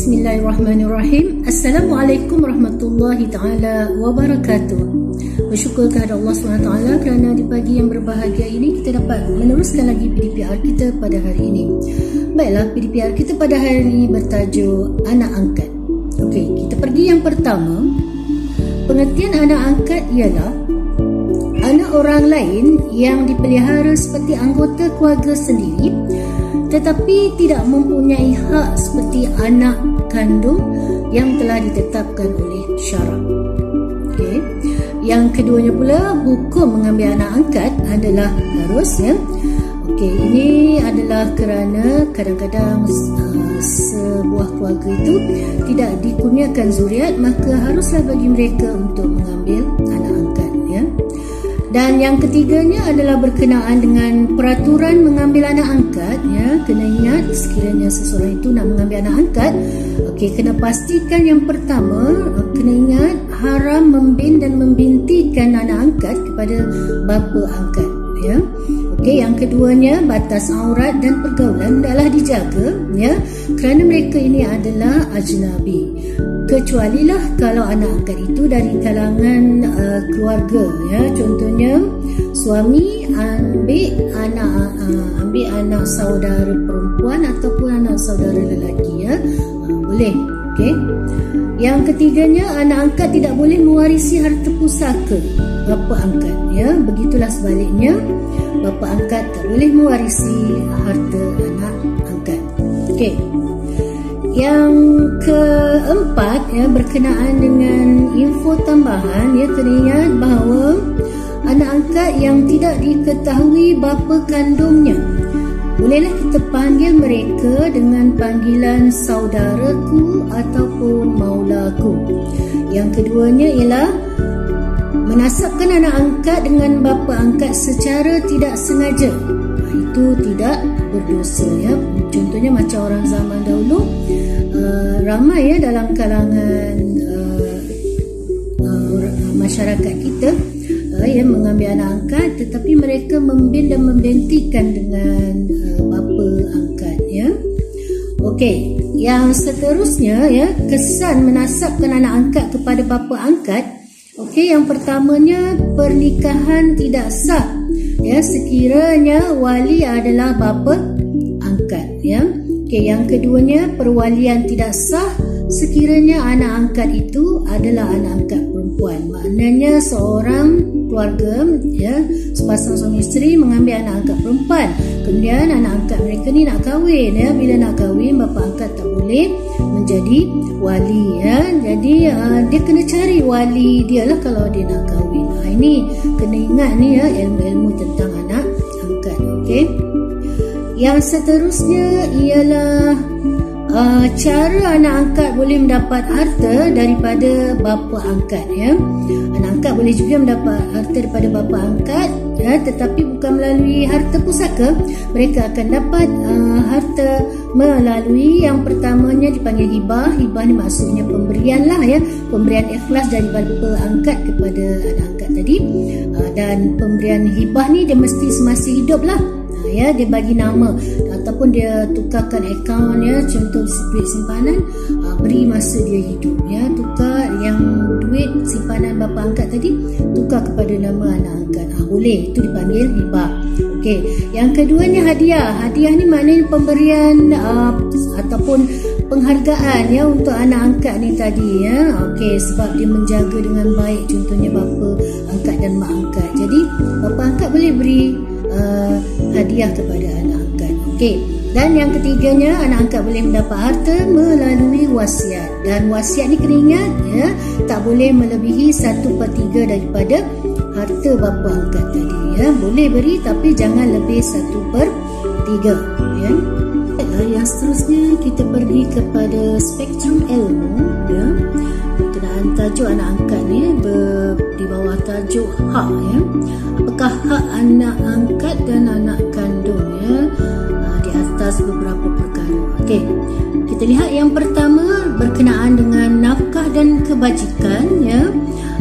Bismillahirrahmanirrahim. Assalamualaikum warahmatullahi ta'ala wabarakatuh. Bersyukur kepada Allah SWT kerana di pagi yang berbahagia ini kita dapat meneruskan lagi PDPR kita pada hari ini. Baiklah, PDPR kita pada hari ini bertajuk anak angkat. Okey, kita pergi yang pertama. Pengertian anak angkat ialah anak orang lain yang dipelihara seperti anggota keluarga sendiri tetapi tidak mempunyai hak seperti anak kandung yang telah ditetapkan oleh syarak. Okay. Yang keduanya pula, hukum mengambil anak angkat adalah harus, ya. Okey, ini adalah kerana kadang-kadang sebuah keluarga itu tidak dikurniakan zuriat, maka haruslah bagi mereka untuk mengambil anak angkat, ya. Dan yang ketiganya adalah berkenaan dengan peraturan mengambil anak angkat, ya. Kena ingat sekiranya seseorang itu nak mengambil anak angkat, okey, kena pastikan yang pertama, kena ingat haram membin dan membintikan anak angkat kepada bapa angkat, ya. Okey, yang keduanya batas aurat dan pergaulan hendaklah dijaga, ya, kerana mereka ini adalah ajnabi. Kecualilah kalau anak angkat itu dari kalangan keluarga, ya. Contohnya suami ambil anak saudara perempuan ataupun anak saudara lelaki, ya. Boleh. Okey. Yang ketiganya, anak angkat tidak boleh mewarisi harta pusaka bapa angkat, ya. Begitulah sebaliknya, bapa angkat tak boleh mewarisi harta anak angkat. Okey. Yang keempat, ya, berkenaan dengan info tambahan, ya, kena ingat bahawa anak angkat yang tidak diketahui bapa kandungnya, bolehlah kita panggil mereka dengan panggilan saudaraku ataupun maulaku. Yang keduanya ialah menasabkan anak angkat dengan bapa angkat secara tidak sengaja. Itu tidak berdosa, ya. Contohnya macam orang zaman dahulu, ramai, ya, dalam kalangan masyarakat kita yang mengambil anak angkat tetapi mereka membin dan membentikan dengan bapa angkat, ya. Okey, yang seterusnya, ya, kesan menasabkan anak angkat kepada bapa angkat. Okey, yang pertamanya, pernikahan tidak sah, ya, sekiranya wali adalah bapa angkat, ya. Okey, yang keduanya, perwalian tidak sah sekiranya anak angkat itu adalah anak angkat perempuan. Maknanya seorang keluarga, ya, sepasang suami isteri mengambil anak angkat perempuan, kemudian anak angkat mereka ni nak kahwin, ya. Bila nak kahwin, bapa angkat tak boleh menjadi wali, ya. Jadi dia kena cari wali dia lah kalau dia nak kahwin. Ini kena ingat ni, ya, ilmu-ilmu tentang anak angkat. Okey. Yang seterusnya ialah cara anak angkat boleh mendapat harta daripada bapa angkat, ya. Anak angkat boleh juga mendapat harta daripada bapa angkat, ya, tetapi bukan melalui harta pusaka. Mereka akan dapat harta melalui yang pertamanya dipanggil hibah. Hibah ni maksudnya pemberian lah, ya, pemberian ikhlas dari bapa angkat kepada anak angkat tadi. Dan pemberian hibah ni dia mesti semasa hidup lah, ya. Dia bagi nama ataupun dia tukarkan akaun, ya, contoh duit simpanan, beri masa dia hidup, ya. Tukar yang duit simpanan bapa angkat tadi, tukar kepada nama anak angkat, boleh, itu dipanggil hibah. Okey, yang keduanya hadiah. Hadiah ni maknanya pemberian ataupun penghargaan, ya, untuk anak angkat ni tadi, ya. Okey, sebab dia menjaga dengan baik contohnya bapa angkat dan mak angkat. Jadi bapa angkat boleh beri hadiah kepada anak angkat. Okey. Dan yang ketiganya, anak angkat boleh mendapat harta melalui wasiat. Dan wasiat ni kena ingat, ya, tak boleh melebihi 1/3 daripada harta bapa angkat tadi, ya. Boleh beri tapi jangan lebih 1/3, ya. Yang seterusnya kita pergi kepada spektrum ilmu, ya. Berkenaan tajuk anak angkat ni di bawah tajuk hak, ya. Apakah hak anak angkat dan anak kandung, ya, di atas beberapa perkara. Okey, kita lihat yang pertama berkenaan dengan nafkah dan kebajikan, ya.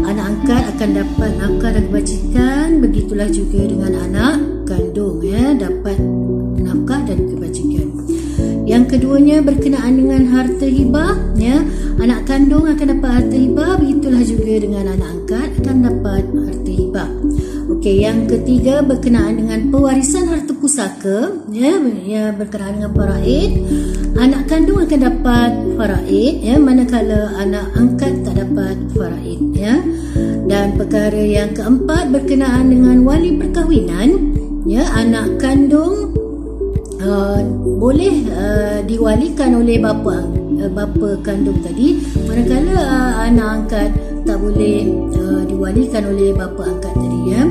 Anak angkat akan dapat nafkah dan kebajikan, begitulah juga dengan anak kandung, ya, dapat nafkah dan kebajikan. Yang Yang keduanya berkenaan dengan harta hibah, ya. Anak kandung akan dapat harta hibah, begitulah juga dengan anak angkat akan dapat harta hibah. Okey, yang ketiga berkenaan dengan pewarisan harta pusaka, ya, berkenaan dengan faraid. Anak kandung akan dapat faraid, ya, manakala anak angkat tak dapat faraid, ya. Dan perkara yang keempat berkenaan dengan wali perkahwinan, ya, anak kandung boleh diwalikan oleh bapa kandung tadi, manakala anak angkat tak boleh diwalikan oleh bapa angkat tadi, ya.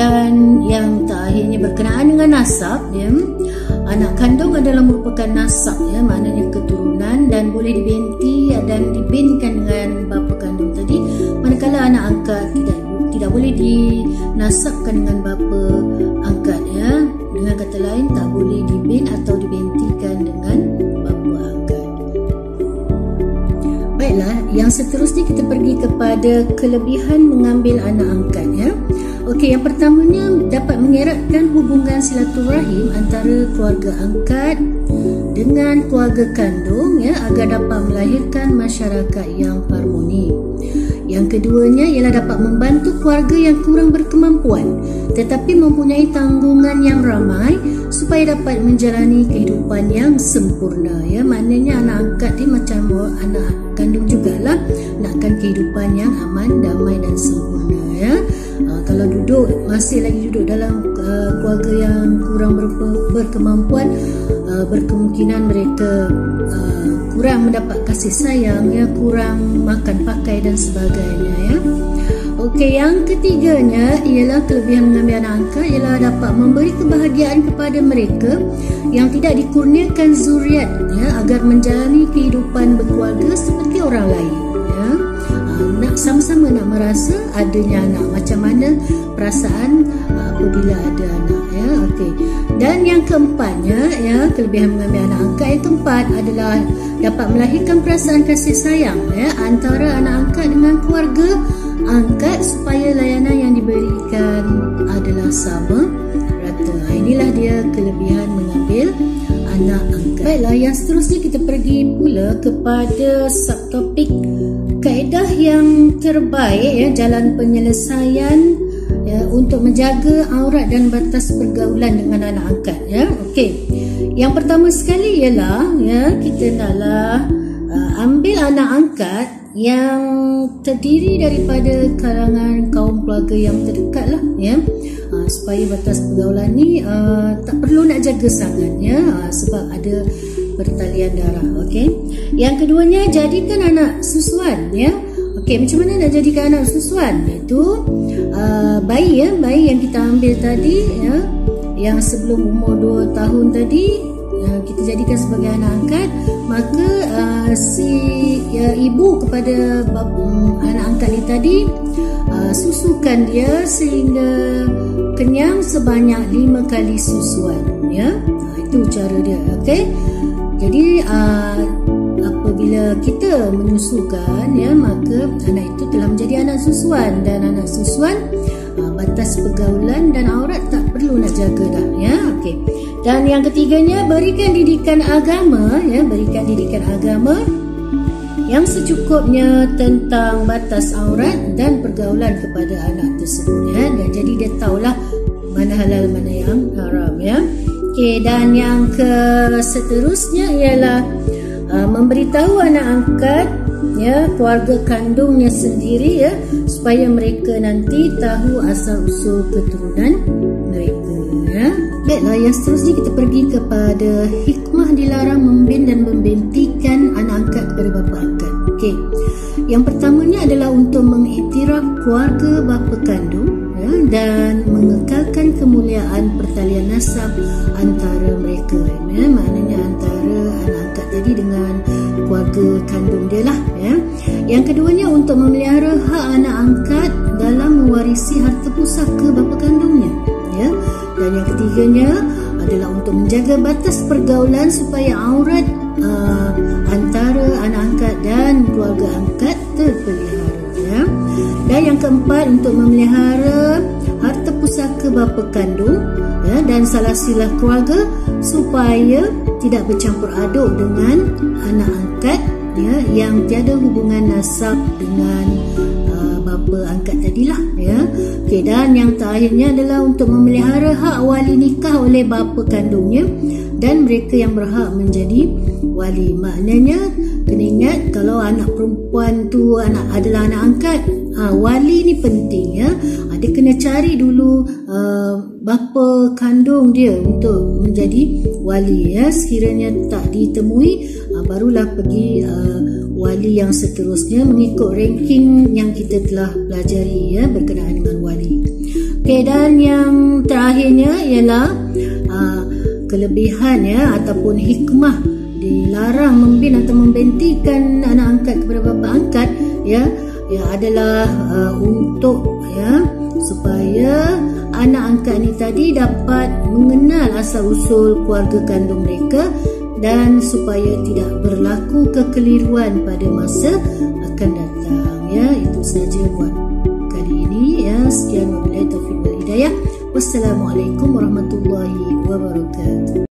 Dan yang terakhirnya berkenaan dengan nasab, ya, anak kandung adalah merupakan nasab, ya, maknanya keturunan dan boleh dibinti dan dibinkan dengan bapa kandung tadi, manakala anak angkat tidak boleh dinasabkan dengan bapa angkat, ya. Dengan kata lain, tak boleh dibin atau dibintikan dengan bapa angkat. Baiklah, yang seterusnya kita pergi kepada kelebihan mengambil anak angkat, ya. Okey, yang pertamanya dapat mengeratkan hubungan silaturahim antara keluarga angkat dengan keluarga kandung, ya, agar dapat melahirkan masyarakat yang harmoni. Yang keduanya ialah dapat membantu keluarga yang kurang berkemampuan tetapi mempunyai tanggungan yang ramai supaya dapat menjalani kehidupan yang sempurna, ya. Maknanya anak angkat dia macam anak kandung jugalah, nakkan kehidupan yang aman, damai dan sempurna, ya. Kalau masih lagi duduk dalam keluarga yang kurang berkemampuan, berkemungkinan mereka kurang mendapat kasih sayang, ya, kurang makan pakai dan sebagainya, ya. Okey, yang ketiganya ialah kelebihan mengambil anak angkat ialah dapat memberi kebahagiaan kepada mereka yang tidak dikurniakan zuriat, ya, agar menjalani kehidupan berkeluarga seperti orang lain, ya. Nak sama-sama nak merasa adanya anak, macam mana perasaan apabila ada anak, ya. Okey. Dan yang keempatnya, ya, kelebihan mengambil anak angkat yang keempat adalah dapat melahirkan perasaan kasih sayang, ya, antara anak angkat dengan keluarga angkat supaya layanan yang diberikan adalah sama rata. Inilah dia kelebihan mengambil anak angkat. Baiklah, yang seterusnya kita pergi pula kepada subtopik kaedah yang terbaik, ya, jalan penyelesaian, ya, untuk menjaga aurat dan batas pergaulan dengan anak angkat, ya. Okey. Yang pertama sekali ialah, ya, kita naklah ambil anak angkat yang terdiri daripada kalangan kaum keluarga yang terdekat lah, ya, supaya batas pergaulan ni tak perlu nak jaga sangat, ya, sebab ada pertalian darah. Okey. Yang keduanya, jadikan anak susuan, ya. Okey, macam mana nak jadikan anak susuan? Itu bayi, ya, bayi yang kita ambil tadi, ya, yang sebelum umur 2 tahun tadi, kita jadikan sebagai anak angkat, maka ibu kepada anak angkat ni tadi susukan dia sehingga kenyang sebanyak 5 kali susuan, ya. Itu cara dia. Okey. Jadi apabila kita menyusukan, ya, maka anak itu telah menjadi anak susuan, dan anak susuan batas pergaulan dan aurat tak perlu nak jaga dah, ya. Okey. Dan yang ketiganya, berikan didikan agama, ya, berikan didikan agama yang secukupnya tentang batas aurat dan pergaulan kepada anak tersebut, ya. Dan jadi dia tahulah mana halal mana yang haram, ya. Okey, dan yang seterusnya ialah memberitahu anak angkat, ya, keluarga kandungnya sendiri, ya, supaya mereka nanti tahu asal usul keturunan mereka, ya. Baiklah, yang seterusnya kita pergi kepada hikmah dilarang membin dan membintikan anak angkat kepada bapa angkat. Okey. Yang pertamanya adalah untuk mengiktiraf keluarga bapa kandung, ya, dan mengekalkan kemuliaan pertalian nasab antara mereka, ya. Maknanya antara anak angkat tadi dengan keluarga kandung dia lah, ya. Yang keduanya untuk memelihara hak anak angkat dalam mewarisi harta pusaka bapa kandungnya, ya. Dan yang ketiganya adalah untuk menjaga batas pergaulan supaya aurat antara anak angkat dan keluarga angkat terpelihara, ya. Dan yang keempat, untuk memelihara harta pusaka bapa kandung, ya, dan salah silah keluarga supaya tidak bercampur aduk dengan anak angkat ya, yang tiada hubungan nasab dengan bapa angkat tadilah ya. Okey, dan yang terakhirnya adalah untuk memelihara hak wali nikah oleh bapa kandungnya dan mereka yang berhak menjadi wali. Maknanya kena ingat kalau anak perempuan tu adalah anak angkat, wali ni penting ya. Dia kena cari dulu bapa kandung dia untuk menjadi wali ya. Sekiranya tak ditemui, barulah pergi wali yang seterusnya mengikut ranking yang kita telah pelajari ya berkenaan dengan wali. Okey, dan yang terakhirnya ialah kelebihan ya ataupun hikmah dilarang membina atau membentikan anak angkat kepada bapa angkat ya adalah untuk ya supaya anak angkat ni tadi dapat mengenal asal usul keluarga kandung mereka dan supaya tidak berlaku kekeliruan pada masa akan datang ya. Itu saja buat kali ini ya. Sekian wabillahi taufiq wal hidayah. Wassalamualaikum warahmatullahi wabarakatuh.